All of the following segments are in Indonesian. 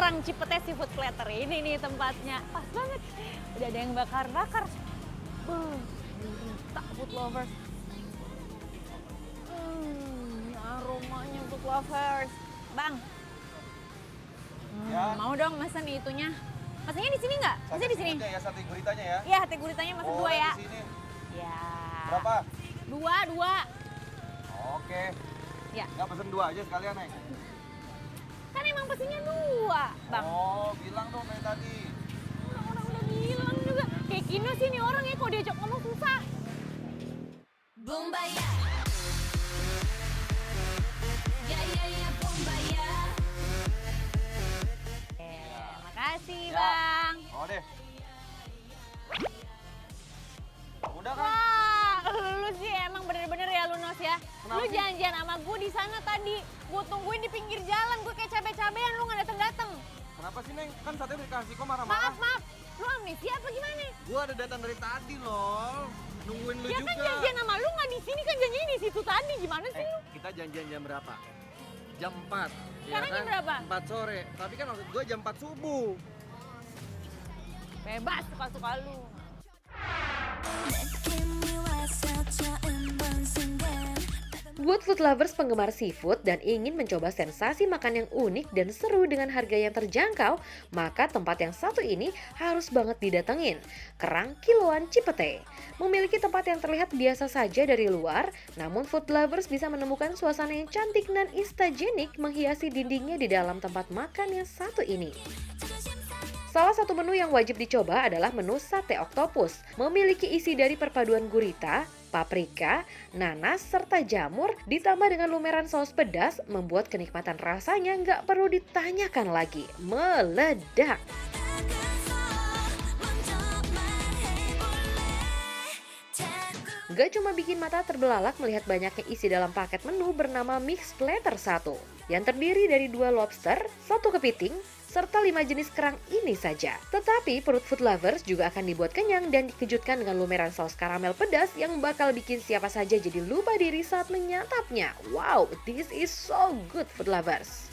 Kerang Cipete Seafood Platter. Ini nih tempatnya. Pas banget. Udah ada yang bakar-bakar. Gurita food lovers. Aromanya food lovers. Bang. Ya. Mau dong mesen itunya. Pesannya di sini nggak? Pesannya di sini. Ya, sate guritanya ya. Iya, sate guritanya mesen 2 ya. Di sini. Ya. Berapa? 2. Oke. Ya. Nggak pesen 2 aja sekalian, Neng. Kan emang pesennya 2, Bang. Oh, bilang dong dari tadi. Orang udah bilang juga. Kayak Kino sih nih orang ya, kalau diajak ngomong susah. Bombaya. Ya Bombaya. Makasih, Ya. Bang. Oh deh. Udah kan? Wah, lu sih emang bener-bener ya Lunos ya. Kenapa Lu sih? janjian sama gue di sana tadi. Gue tungguin di pinggir jalan, gue kayak cabe-cabean, lu gak dateng-dateng. Kenapa sih, Neng? Kan sate udah dikasih kok marah-marah. Maaf, lu amnesia apa gimana? Gua ada datang dari tadi loh. Nungguin lu Ya juga. kan janjian sama lu gak di sini, kan janjian di situ tadi. Gimana sih lu? Kita janjian jam berapa? Jam 4. Sekarang jam berapa? 4 sore. Tapi kan maksud gua jam 4 subuh. Bebas, suka-suka lu. Buat food lovers penggemar seafood dan ingin mencoba sensasi makan yang unik dan seru dengan harga yang terjangkau, maka tempat yang satu ini harus banget didatengin. Kerang Kiloan Cipete memiliki tempat yang terlihat biasa saja dari luar, namun food lovers bisa menemukan suasana yang cantik dan instagenik menghiasi dindingnya di dalam tempat makan yang satu ini. Salah satu menu yang wajib dicoba adalah menu sate oktopus. Memiliki isi dari perpaduan gurita, paprika, nanas, serta jamur ditambah dengan lumeran saus pedas membuat kenikmatan rasanya nggak perlu ditanyakan lagi. Meledak! Gak cuma bikin mata terbelalak melihat banyaknya isi dalam paket menu bernama Mix Platter 1 yang terdiri dari 2 lobster, 1 kepiting, serta 5 jenis kerang ini saja. Tetapi perut food lovers juga akan dibuat kenyang dan dikejutkan dengan lumeran saus karamel pedas yang bakal bikin siapa saja jadi lupa diri saat menyantapnya. Wow, this is so good food lovers.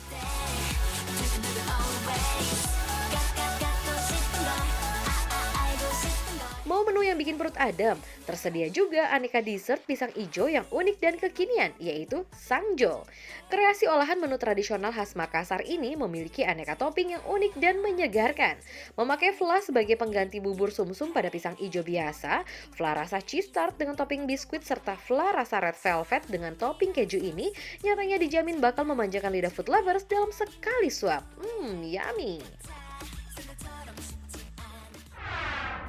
Mau menu yang bikin perut adem? Tersedia juga aneka dessert pisang ijo yang unik dan kekinian, yaitu sangjo. Kreasi olahan menu tradisional khas Makassar ini memiliki aneka topping yang unik dan menyegarkan. Memakai fla sebagai pengganti bubur sumsum pada pisang ijo biasa, fla rasa cheese tart dengan topping biskuit serta fla rasa red velvet dengan topping keju ini nyatanya dijamin bakal memanjakan lidah food lovers dalam sekali suap. Yummy!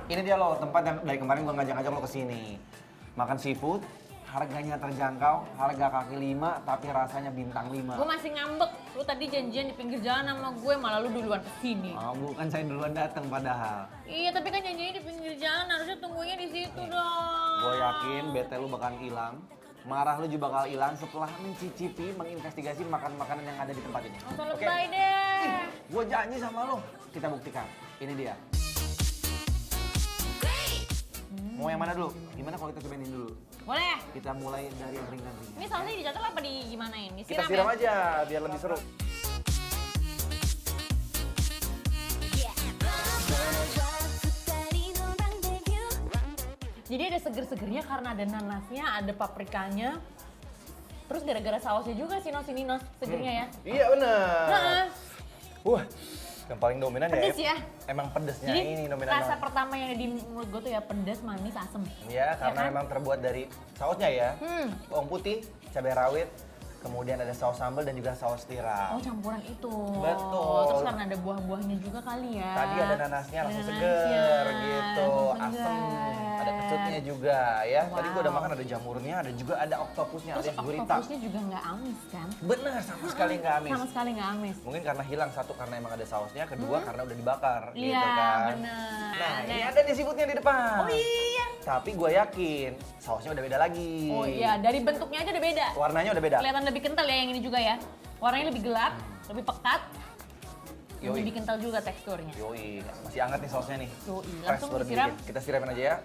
Ini dia loh tempat yang dari kemarin gua ngajak-ngajak lo kesini. Makan seafood, harganya terjangkau, harga kaki 5 tapi rasanya bintang 5. Gue masih ngambek. Lu tadi janjian di pinggir jalan sama gue, malah lu duluan kesini. Oh, bukan saya duluan datang padahal. Iya, tapi kan janjiannya di pinggir jalan, harusnya tunggunya di situ dong. Gue yakin bete lu bakalan hilang. Marah lu juga bakal hilang setelah mencicipi, menginvestigasi makanan-makanan yang ada di tempat ini. Nggak usah lebay deh. Gue janji sama lo, kita buktikan. Ini dia. Mau yang mana dulu? Gimana kalau kita cobain ini dulu? Boleh. Kita mulai dari yang ringan-ringan. Ini sausnya dicatat apa di gimanain? Kita Disiram siram ya? aja biar lebih seru. Jadi ada seger-segernya karena ada nanasnya, ada paprikanya. Terus gara-gara sausnya juga sih Nos, ini Nos, segernya ya. Iya bener. Nah, Yang paling dominan pedes ya. Emang pedesnya Jadi ini dominan rasa banget. pertama yang ada di mulut gue tuh ya pedas, manis, asem. Iya, karena kan? emang terbuat dari sausnya ya. Hmm. Bawang putih, cabai rawit, kemudian ada saus sambal dan juga saus tiram. Oh campuran itu. Betul. Terus karena ada buah-buahnya juga kali ya. Tadi ada nanasnya langsung Ada seger nanasnya, gitu, langsung asem. seger. Ada kecutnya juga ya. Tadi gua udah Wow. makan ada jamurnya, ada juga ada oktopusnya Terus alias gurita. oktopusnya juga nggak amis kan? Bener, sama sekali nggak amis. Sama sekali nggak amis. Mungkin karena hilang, satu karena emang ada sausnya, kedua karena udah dibakar gitu Iya, kan. bener. Nah, ini ada nih seafoodnya di depan. Oh iya. Tapi gue yakin sausnya udah beda lagi. Oh iya, dari bentuknya aja udah beda. Warnanya udah beda. Kelihatan lebih kental ya yang ini juga ya. Warnanya lebih gelap, lebih pekat. Yoi. Lebih kental juga teksturnya. Yoi, masih hangat nih sausnya nih. Yoi, Fresh langsung baru disiram. dibikin. Kita siramin aja ya.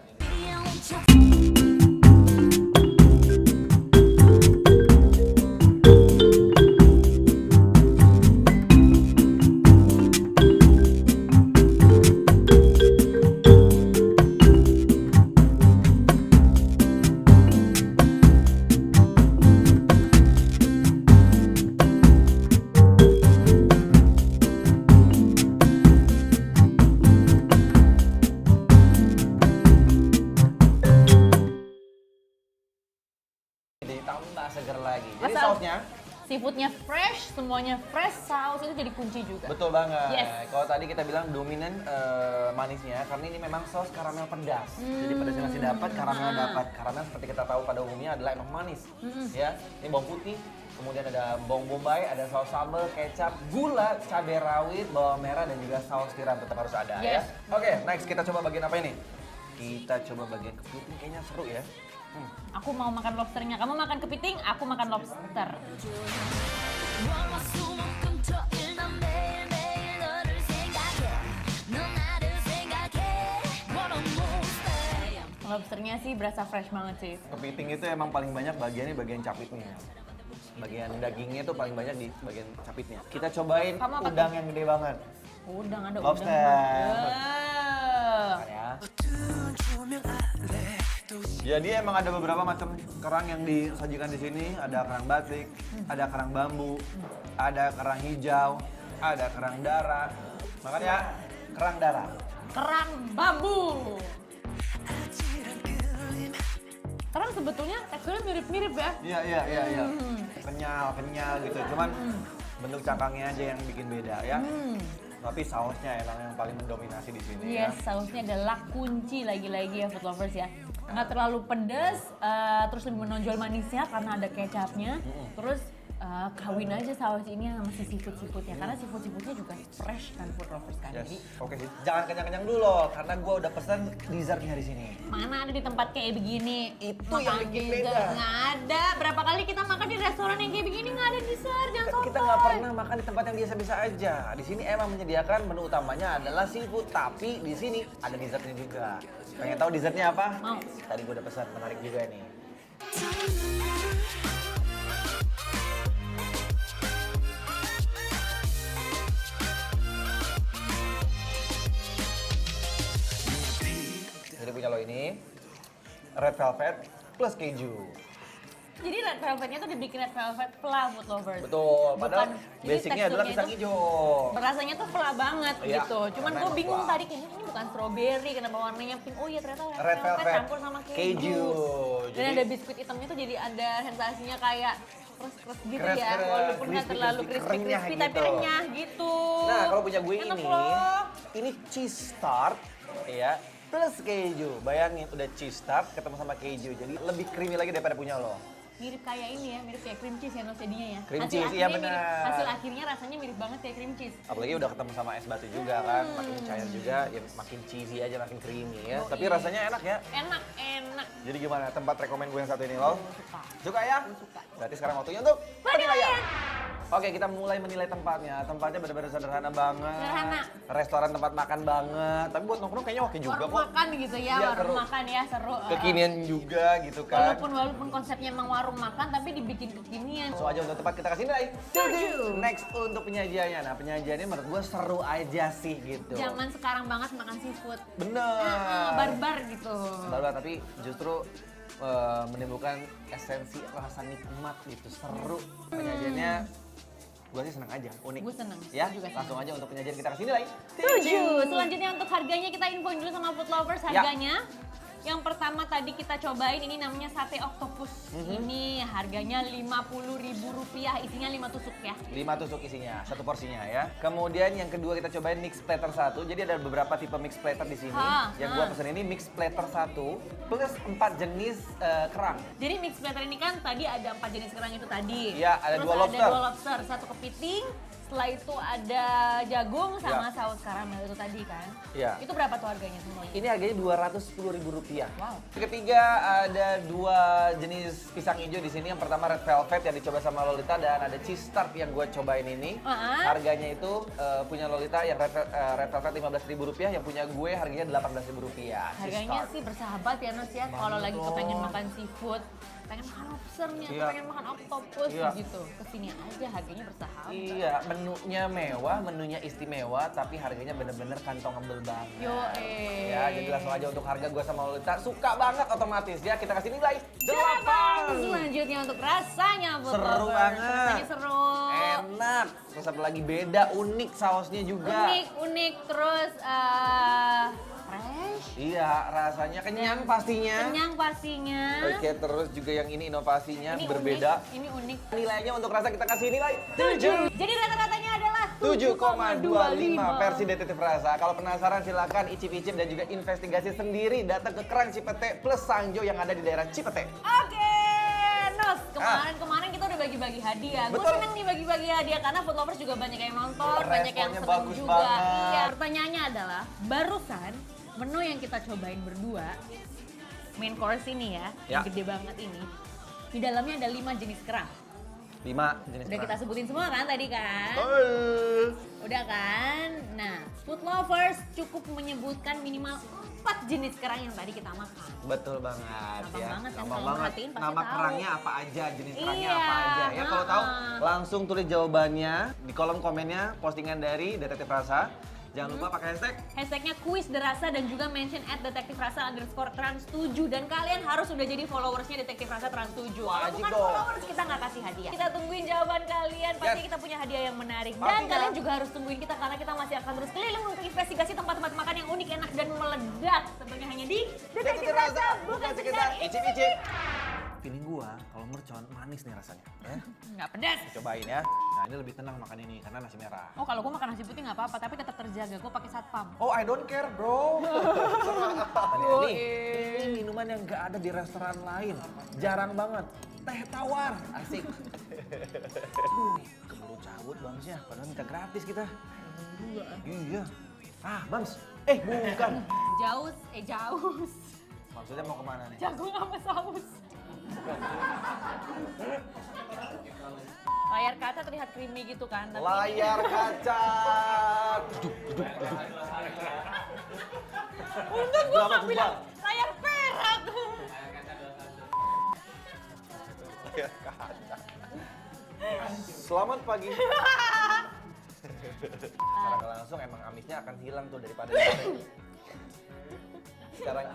seger lagi. Jadi Asal- sausnya Seafoodnya fresh, semuanya fresh, saus itu jadi kunci juga. betul banget. Yes. Kalau tadi kita bilang dominan manisnya, karena ini memang saus karamel pedas. Jadi pedasnya masih dapat, karamelnya dapat. Karamel seperti kita tahu pada umumnya adalah emang manis. Ya, ini bawang putih, kemudian ada bawang bombay, ada saus sambal, kecap, gula, cabai rawit, bawang merah, dan juga saus tiram tetap harus ada Yes. ya. Oke, next kita coba bagian apa ini? Kita coba bagian kepiting, kayaknya seru ya. Aku mau makan lobsternya, kamu makan kepiting, aku makan lobster. 월화수목금토 일난 매일매일 너를 생각해 넌 나를 생각해 What a monster Lobsternya sih berasa fresh banget sih. Kepiting itu emang paling banyak bagiannya bagian capitnya. Bagian dagingnya tuh paling banyak di bagian capitnya. Kita cobain Kamu apa udang yang gede banget. Udang ada Lobster. udang. Ya. Jadi emang ada beberapa macam kerang yang disajikan di sini. Ada kerang batik, ada kerang bambu, ada kerang hijau, ada kerang darah. Makanya kerang darah. Kerang bambu. Kerang sebetulnya teksturnya mirip-mirip ya. Iya. Kenyal gitu. Cuman bentuk cangkangnya aja yang bikin beda ya. Tapi sausnya emang yang paling mendominasi di sini ya. Yes, sausnya adalah kunci lagi-lagi ya food lovers ya. Nggak terlalu pedas, terus lebih menonjol manisnya karena ada kecapnya. Terus kawin aja saus ini sama si seafood-seafoodnya. Karena seafood-seafoodnya juga fresh kan food lovers kan. Yes. Jadi Oke sih. Jangan kenyang-kenyang dulu loh, karena gua udah pesan dessertnya di sini. mana ada di tempat kayak begini. Itu yang makan bikin dessert. beda. Nggak ada. Berapa kali kita makan di restoran yang kayak begini nggak ada dessert, jangan sombong. Kita nggak pernah makan di tempat yang biasa-biasa aja. Di sini emang menyediakan menu utamanya adalah seafood, tapi di sini ada dessertnya juga. Pengen tahu dessertnya apa? Mau. Tadi gua udah pesan, menarik juga nih. Jadi punya lo ini red velvet plus keju. Jadi red velvetnya tuh dibikin red velvet fla food lovers. Betul, padahal Bukan- jadi basicnya adalah teksturnya pisang itu hijau. Rasanya tuh fla banget Iya, gitu. Cuman karena gue emang bingung fla. tadi kayaknya ini bukan strawberry, kenapa warnanya pink? Oh iya ternyata Red velvet campur sama keju. keju. Dan Jadi- ada biskuit hitamnya tuh jadi ada sensasinya kayak keras-keras gitu ya. Keras-keras, Walaupun nggak crispy, terlalu crispy, crispy-crispy renyah tapi gitu. renyah gitu. Nah, kalau punya gue Enak ini, loh. ini cheese tart, ya, plus keju. Bayangin, udah cheese tart ketemu sama keju, jadi lebih creamy lagi daripada punya lo. Mirip kayak ini ya, mirip kayak cream cheese ya no jadinya ya. Cream Hasil cheese, iya akhirnya mirip- benar. Hasil akhirnya rasanya mirip banget kayak cream cheese. Apalagi udah ketemu sama es batu juga kan, makin cair juga, ya makin cheesy aja, makin creamy ya. Oh, Tapi iya. rasanya enak ya. Enak. Jadi gimana tempat rekomen gue yang satu ini lo? Suka. Suka ya? Suka. Berarti sekarang waktunya untuk Penilaian. Oke, kita mulai menilai tempatnya. Tempatnya benar-benar sederhana banget. Sederhana. Restoran tempat makan banget. Tapi buat nongkrong kayaknya oke juga Warung kok. makan gitu ya, Iya, warung seru. makan ya seru. Kekinian juga gitu kan. Walaupun konsepnya emang warung makan tapi dibikin kekinian. Langsung aja untuk tempat kita kasih nilai 7. Next untuk penyajiannya. Nah, penyajiannya menurut gue seru aja sih gitu. Zaman sekarang banget makan seafood. Bener. Barbar gitu. Barbar, tapi justru menimbulkan esensi rasa nikmat gitu, seru. Penyajiannya gue sih seneng aja, unik. Gue seneng, Ya, gue juga seneng. langsung aja untuk penyajian kita kasih nilai 7. Selanjutnya untuk harganya kita infoin dulu sama food lovers Ya. harganya. Yang pertama tadi kita cobain ini namanya sate octopus. Ini harganya Rp50.000, isinya 5 tusuk ya. 5 tusuk isinya, satu porsinya ya. Kemudian yang kedua kita cobain mix platter 1. Jadi ada beberapa tipe mix platter di sini. Yang gua pesen ini mix platter 1 plus 4 jenis kerang. Jadi mix platter ini kan tadi ada 4 jenis kerang itu tadi. Iya, ada Terus 2 lobster. ada 2 lobster, 1 kepiting. Setelah itu ada jagung sama Iya. saus karamel itu tadi kan. Iya. Itu berapa tuh harganya semuanya? Ini harganya Rp210.000. Wow. Ketiga ada 2 jenis pisang hijau di sini. Yang pertama red velvet yang dicoba sama Lolita dan ada cheese tart yang gue cobain ini. Harganya itu punya Lolita yang red velvet Rp15.000, yang punya gue harganya Rp18.000. Cheese Harganya tart. sih bersahabat ya Nus ya. Kalau lagi kepengen makan seafood, pengen makan lobsternya, Iya. pengen makan octopus Iya. gitu. Kesini aja harganya bersahabat. Iya, menunya mewah, menunya istimewa, tapi harganya bener-bener kantongable banget. Ya, jadi langsung aja untuk harga gue sama Lolita suka banget otomatis ya. Kita kasih nilai 8. Selanjutnya untuk rasanya food Seru lovers. banget. Rasanya seru. Enak. Terus satu lagi beda, unik sausnya juga. Unik, terus fresh, Iya, rasanya kenyang pastinya. kenyang pastinya. Oke, terus juga yang ini inovasinya Ini berbeda. unik, ini unik. Nilainya untuk rasa kita kasih nilai 7. Jadi rata-ratanya adalah 7,25 versi detektif rasa. Kalau penasaran silakan icip-icip dan juga investigasi sendiri datang ke Kerang Cipete plus Sangjo yang ada di daerah Cipete. Oke, Nos, kemarin kita udah bagi-bagi hadiah. Gue Betul. seneng nih bagi-bagi hadiah karena Food Lovers juga banyak yang nonton, banyak yang Responnya seneng bagus juga. banget. Iya, pertanyaannya adalah, barusan menu yang kita cobain berdua, main course ini ya, yang Ya. gede banget ini, di dalamnya ada 5 jenis kerang. 5 jenis Udah kerang. kita sebutin semua kan tadi kan? Betul. Udah kan? Nah, Food Lovers cukup menyebutkan minimal 4 jenis kerang yang tadi kita makan. Betul banget Gampang ya. banget kan, Gampang kalau banget. merhatiin pasti Nama tahu. kerangnya apa aja, jenis kerangnya Iya, apa aja. Ya kalau tahu heeh. langsung tulis jawabannya di kolom komennya postingan dari Detektif Rasa. Jangan lupa pakai hashtag. Hashtagnya kuis derasa dan juga mention @detektifrasa_trans7 dan kalian harus udah jadi followersnya Detektif Rasa Trans7. Kalau Wajib bukan dong. followers kita nggak kasih hadiah. Kita tungguin jawaban kalian, pasti Yes. kita punya hadiah yang menarik. Dan Pastinya. kalian juga harus tungguin kita karena kita masih akan terus keliling untuk investigasi tempat-tempat makan yang unik, enak dan meledak. Tentunya hanya di Detektif Rasa, bukan sekedar icip-icip. Feeling gua kalau mercon manis nih rasanya. Ya. Nggak pedas. Cobain ya. Nah ini lebih tenang makan ini karena nasi merah. Oh kalau gue makan nasi putih nggak apa-apa, tapi tetap terjaga. Gue pakai satpam. Oh, I don't care, bro. Oh, Nih, ini minuman yang gak ada di restoran lain. Jarang banget. Teh tawar. Asik. Aduh, keburu cabut Bamsnya. Padahal minta gratis kita. Iya. Ah, Bams. Bukan. Jaus, jaus. Maksudnya mau kemana nih? Jagung sama saus. Layar kaca terlihat creamy gitu kan, tapi Layar kaca. Duduk. untung gue Berapa nggak bilang bulan? layar perak. Layar kaca. Selamat pagi. Secara nggak langsung emang amisnya akan hilang tuh daripada sekarang